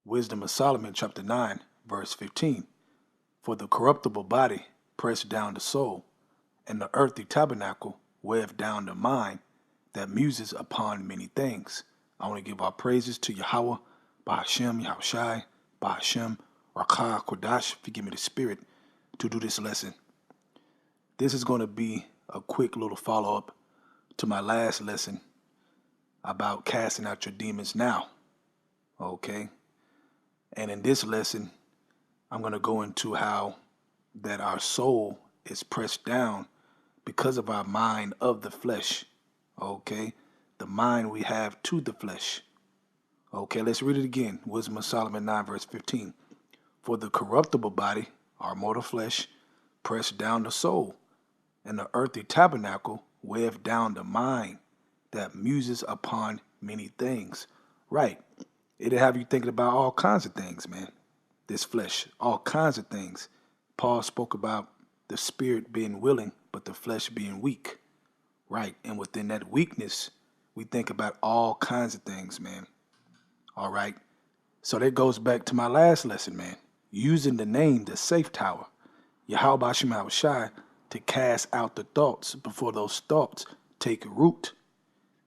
Wisdom of Solomon, chapter 9, verse 15. For the corruptible body pressed down the soul, and the earthly tabernacle weighed down the mind that muses upon many things. I want to give our praises to Yahweh, Bahashem, Yahushai, Bahashem, Rakah, Kodash, forgive me the spirit, to do this lesson. This is going to be a quick little follow-up to my last lesson about casting out your demons now. Okay? And in this lesson, I'm going to go into how that our soul is pressed down because of our mind of the flesh. Okay? The mind we have to the flesh. Okay, let's read it again. Wisdom of Solomon 9, verse 15. For the corruptible body, our mortal flesh, pressed down the soul, and the earthly tabernacle weighed down the mind that muses upon many things. Right. It'll have you thinking about all kinds of things, man. This flesh, all kinds of things. Paul spoke about the spirit being willing, but the flesh being weak. Right. And within that weakness, we think about all kinds of things, man. All right. So that goes back to my last lesson, man. Using the name, the safe tower, Yahweh Shema Shai, to cast out the thoughts before those thoughts take root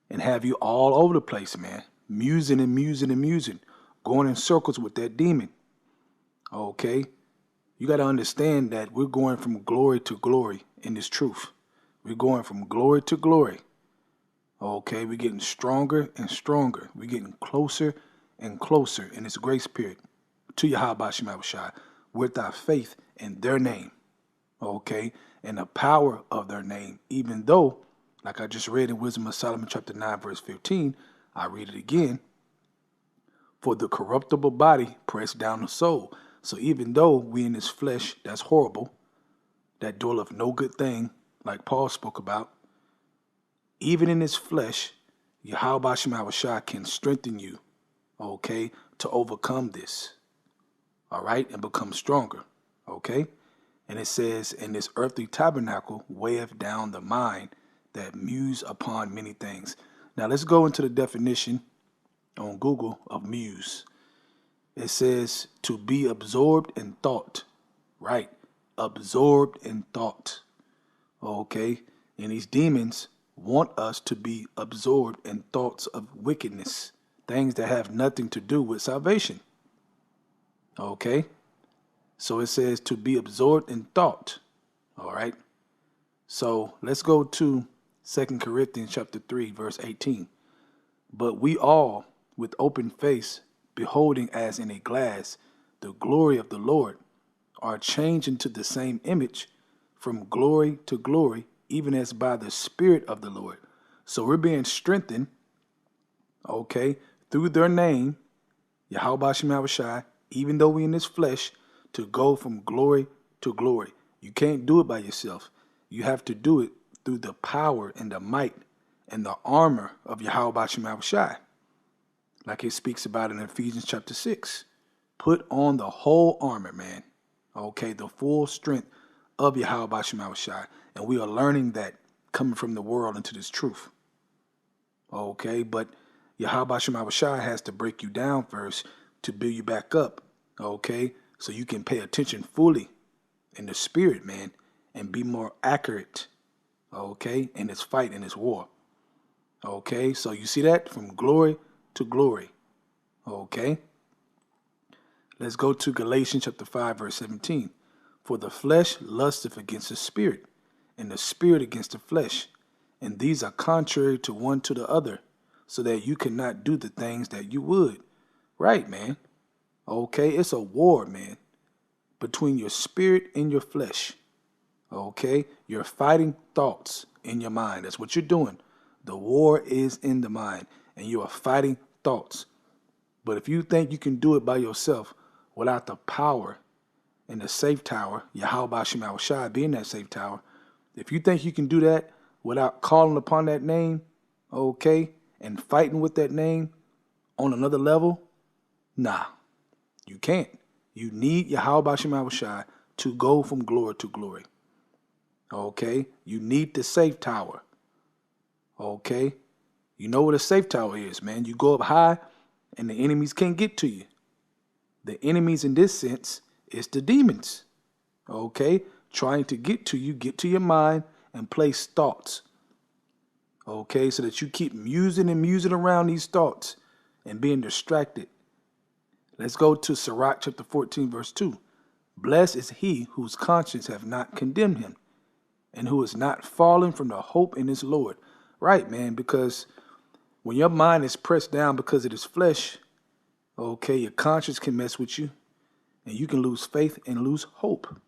and have you all over the place, man. Musing and musing and musing, going in circles with that demon. Okay? You got to understand that we're going from glory to glory in this truth. We're going from glory to glory. Okay? We're getting stronger and stronger. We're getting closer and closer in this grace period to Yahweh Shema Shai with our faith in their name. Okay? And the power of their name, even though, like I just read in Wisdom of Solomon chapter 9, verse 15, I read it again. For the corruptible body pressed down the soul. So even though we in this flesh, that's horrible, that doeth no good thing, like Paul spoke about, even in this flesh, Yahweh Shema Shai can strengthen you, okay, to overcome this, all right, and become stronger, okay? And it says, in this earthly tabernacle, weigheth down the mind that muse upon many things. Now let's go into the definition on Google of muse. It says to be absorbed in thought, right? Absorbed in thought, okay? And these demons want us to be absorbed in thoughts of wickedness, things that have nothing to do with salvation, okay? So it says to be absorbed in thought. All right. So let's go to 2 Corinthians chapter 3, verse 18. But we all, with open face, beholding as in a glass the glory of the Lord, are changed into the same image from glory to glory, even as by the Spirit of the Lord. So we're being strengthened, okay, through their name, Yahweh Shema Shai, even though we in this flesh, to go from glory to glory. You can't do it by yourself. You have to do it through the power and the might and the armor of Yahweh Shema Shai. Like it speaks about in Ephesians chapter 6. Put on the whole armor, man. Okay, the full strength of Yahweh Shema Shai. And we are learning that coming from the world into this truth. Okay, but Yahweh Shema Shai has to break you down first to build you back up. Okay, so you can pay attention fully in the spirit, man, and be more accurate, okay, in this fight, in this war. Okay, so you see that from glory to glory. Okay, let's go to Galatians chapter 5, verse 17. For the flesh lusteth against the spirit, and the spirit against the flesh. And these are contrary to one to the other, so that you cannot do the things that you would. Right, man. Okay, it's a war, man, between your spirit and your flesh. Okay, you're fighting thoughts in your mind. That's what you're doing. The war is in the mind, and you are fighting thoughts. But if you think you can do it by yourself without the power in the safe tower, Yahweh Shema Shai being that safe tower, if you think you can do that without calling upon that name, okay, and fighting with that name on another level, nah. You can't. You need Yahweh Shema Shai to go from glory to glory. Okay? You need the safe tower. Okay? You know what a safe tower is, man. You go up high and the enemies can't get to you. The enemies in this sense is the demons, okay? Trying to get to you, get to your mind and place thoughts, okay? So that you keep musing and musing around these thoughts and being distracted. Let's go to Sirach chapter 14, verse 2. Blessed is he whose conscience have not condemned him, and who is not fallen from the hope in his Lord. Right, man, because when your mind is pressed down because of this flesh, okay, your conscience can mess with you, and you can lose faith and lose hope.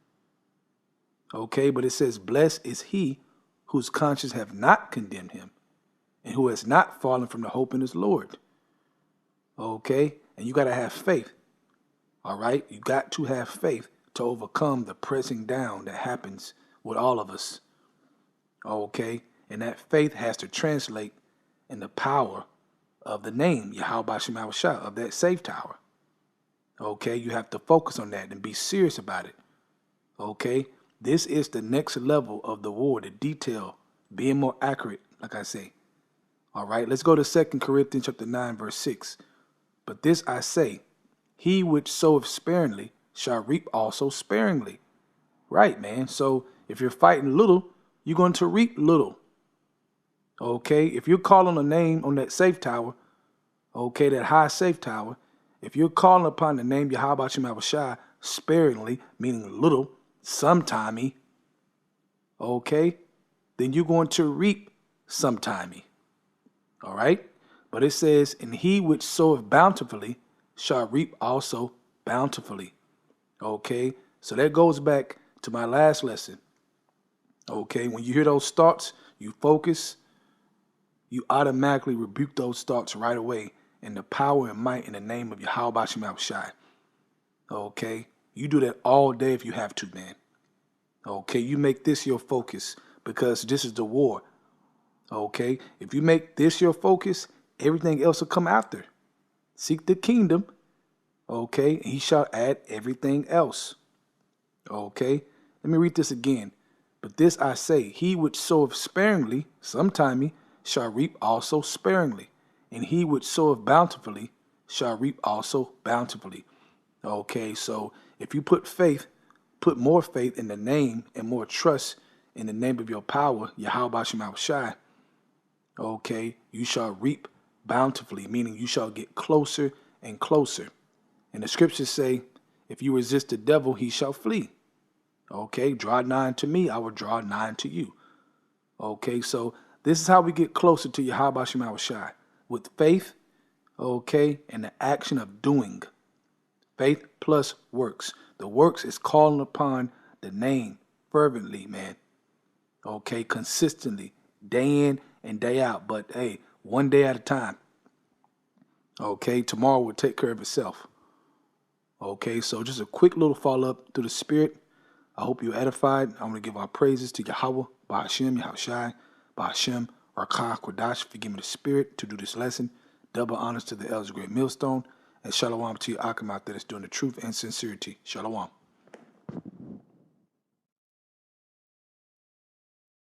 Okay, but it says, blessed is he whose conscience have not condemned him, and who has not fallen from the hope in his Lord. Okay, and you got to have faith. All right, you got to have faith to overcome the pressing down that happens with all of us. Okay, and that faith has to translate in the power of the name Yahweh Shem Shah, of that safe tower. Okay, you have to focus on that and be serious about it. Okay, this is the next level of the war, the detail, being more accurate, like I say. All right, let's go to 2 Corinthians chapter 9, verse 6. But this I say, he which soweth sparingly shall reap also sparingly. Right, man. So if you're fighting little, you're going to reap little. Okay, if you're calling a name on that safe tower, okay, that high safe tower, if you're calling upon the name Yahweh Shem Shah sparingly, meaning little, sometimey, okay, then you're going to reap sometimey. All right, but it says, and he which soweth bountifully shall reap also bountifully. Okay, so that goes back to my last lesson. Okay, when you hear those thoughts, you focus, you automatically rebuke those thoughts right away in the power and might in the name of Yahweh Shem Shai. Okay, you do that all day if you have to, man. Okay, you make this your focus because this is the war. Okay, if you make this your focus, everything else will come after. Seek the kingdom, okay, and he shall add everything else. Okay, let me read this again. But this I say, he which soweth sparingly, sometimey, shall reap also sparingly. And he which soweth bountifully shall reap also bountifully. Okay, so if you put more faith in the name and more trust in the name of your power, Yahweh Shem Shai, okay, you shall reap bountifully, meaning you shall get closer and closer. And the scriptures say, if you resist the devil, he shall flee. Okay, draw nigh to me, I will draw nigh to you. Okay, so this is how we get closer to Yahweh Shem Shai, with faith, okay, and the action of doing. Faith plus works. The works is calling upon the name fervently, man. Okay, consistently, day in and day out. But hey, one day at a time. Okay, tomorrow will take care of itself. Okay, so just a quick little follow-up through the Spirit. I hope you're edified. I'm going to give our praises to Yahweh, Ba'ashem, Yahushai, Ba'ashem, Rakah, Kodash, forgive me the Spirit to do this lesson. Double honors to the elders of Great Millstone. And shalom to your Akim out there that's doing the truth and sincerity. Shalom.